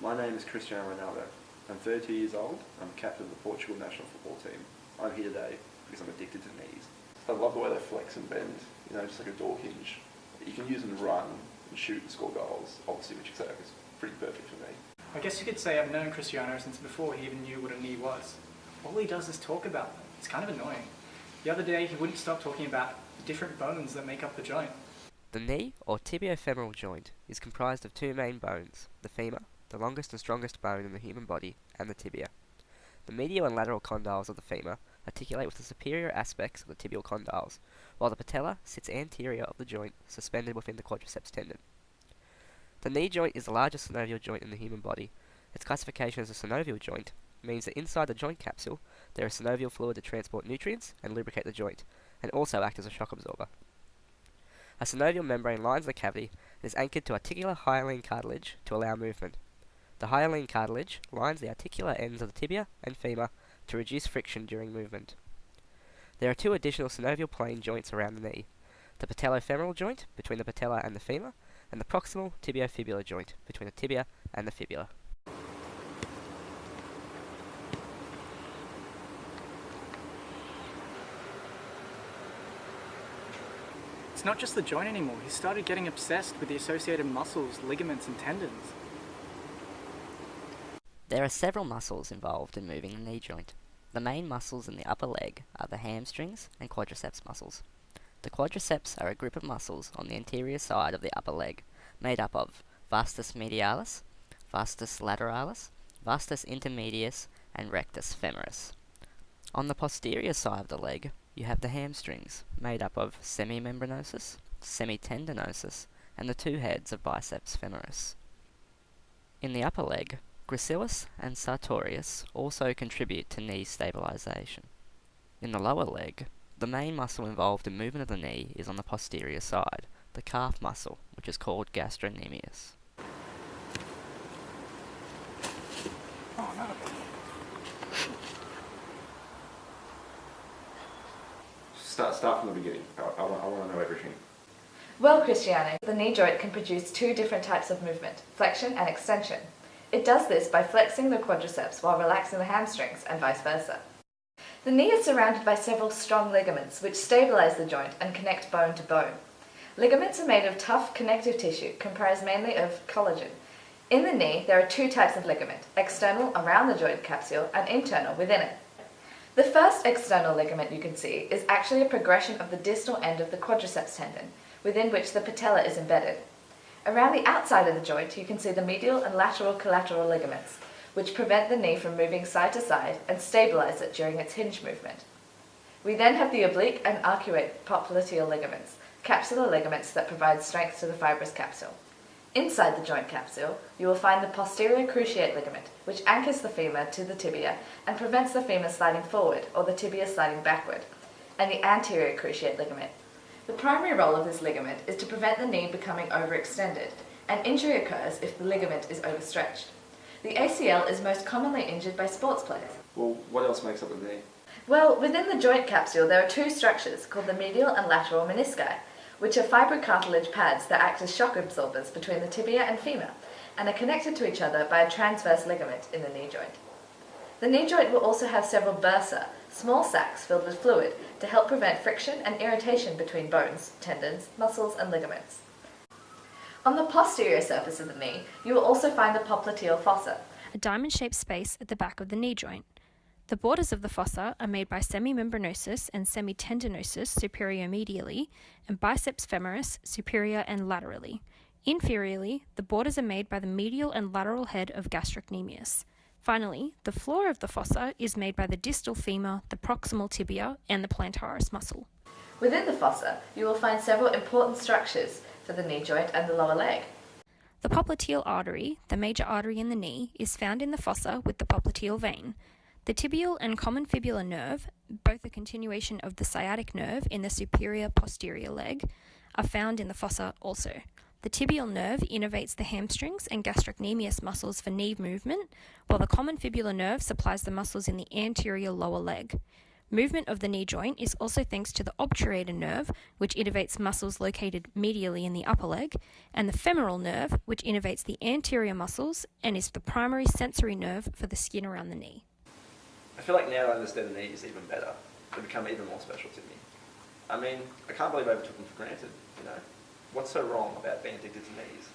My name is Cristiano Ronaldo. I'm 30 years old. I'm captain of the Portugal national football team. I'm here today because I'm addicted to knees. I love the way they flex and bend, just like a door hinge. You can use them to run and shoot and score goals, obviously, which is pretty perfect for me. I guess you could say I've known Cristiano since before he even knew what a knee was. All he does is talk about them. It's kind of annoying. The other day he wouldn't stop talking about the different bones that make up the joint. The knee, or tibiofemoral joint, is comprised of two main bones, the femur, the longest and strongest bone in the human body, and the tibia. The medial and lateral condyles of the femur articulate with the superior aspects of the tibial condyles, while the patella sits anterior of the joint, suspended within the quadriceps tendon. The knee joint is the largest synovial joint in the human body. Its classification as a synovial joint means that inside the joint capsule there is synovial fluid to transport nutrients and lubricate the joint, and also act as a shock absorber. A synovial membrane lines the cavity and is anchored to articular hyaline cartilage to allow movement. The hyaline cartilage lines the articular ends of the tibia and femur to reduce friction during movement. There are two additional synovial plane joints around the knee, the patellofemoral joint between the patella and the femur, and the proximal tibiofibular joint between the tibia and the fibula. It's not just the joint anymore. He started getting obsessed with the associated muscles, ligaments, and tendons. There are several muscles involved in moving the knee joint. The main muscles in the upper leg are the hamstrings and quadriceps muscles. The quadriceps are a group of muscles on the anterior side of the upper leg, made up of vastus medialis, vastus lateralis, vastus intermedius, and rectus femoris. On the posterior side of the leg, you have the hamstrings, made up of semimembranosus, semitendinosus, and the two heads of biceps femoris. In the upper leg, gracilis and sartorius also contribute to knee stabilization. In the lower leg, the main muscle involved in movement of the knee is on the posterior side, the calf muscle, which is called gastrocnemius. Oh no. Start from the beginning. I want to know everything. Well, Cristiano, the knee joint can produce two different types of movement, flexion and extension. It does this by flexing the quadriceps while relaxing the hamstrings, and vice versa. The knee is surrounded by several strong ligaments which stabilize the joint and connect bone to bone. Ligaments are made of tough connective tissue comprised mainly of collagen. In the knee, there are two types of ligament, external around the joint capsule and internal within it. The first external ligament you can see is actually a progression of the distal end of the quadriceps tendon, within which the patella is embedded. Around the outside of the joint, you can see the medial and lateral collateral ligaments, which prevent the knee from moving side to side and stabilize it during its hinge movement. We then have the oblique and arcuate popliteal ligaments, capsular ligaments that provide strength to the fibrous capsule. Inside the joint capsule, you will find the posterior cruciate ligament, which anchors the femur to the tibia and prevents the femur sliding forward or the tibia sliding backward, and the anterior cruciate ligament. The primary role of this ligament is to prevent the knee becoming overextended, and injury occurs if the ligament is overstretched. The ACL is most commonly injured by sports players. Well, what else makes up the knee? Well, within the joint capsule there are two structures called the medial and lateral menisci, which are fibrocartilage pads that act as shock absorbers between the tibia and femur, and are connected to each other by a transverse ligament in the knee joint. The knee joint will also have several bursa, small sacs filled with fluid, to help prevent friction and irritation between bones, tendons, muscles, and ligaments. On the posterior surface of the knee, you will also find the popliteal fossa, a diamond-shaped space at the back of the knee joint. The borders of the fossa are made by semimembranosus and semitendinosus superior medially, and biceps femoris superior and laterally. Inferiorly, the borders are made by the medial and lateral head of gastrocnemius. Finally, the floor of the fossa is made by the distal femur, the proximal tibia, and the plantaris muscle. Within the fossa, you will find several important structures for the knee joint and the lower leg. The popliteal artery, the major artery in the knee, is found in the fossa with the popliteal vein. The tibial and common fibular nerve, both a continuation of the sciatic nerve in the superior posterior leg, are found in the fossa also. The tibial nerve innervates the hamstrings and gastrocnemius muscles for knee movement, while the common fibular nerve supplies the muscles in the anterior lower leg. Movement of the knee joint is also thanks to the obturator nerve, which innervates muscles located medially in the upper leg, and the femoral nerve, which innervates the anterior muscles and is the primary sensory nerve for the skin around the knee. I feel like now I understand the knees even better. They become even more special to me. I mean, I can't believe I ever took them for granted, you know. What's so wrong about being addicted to knees?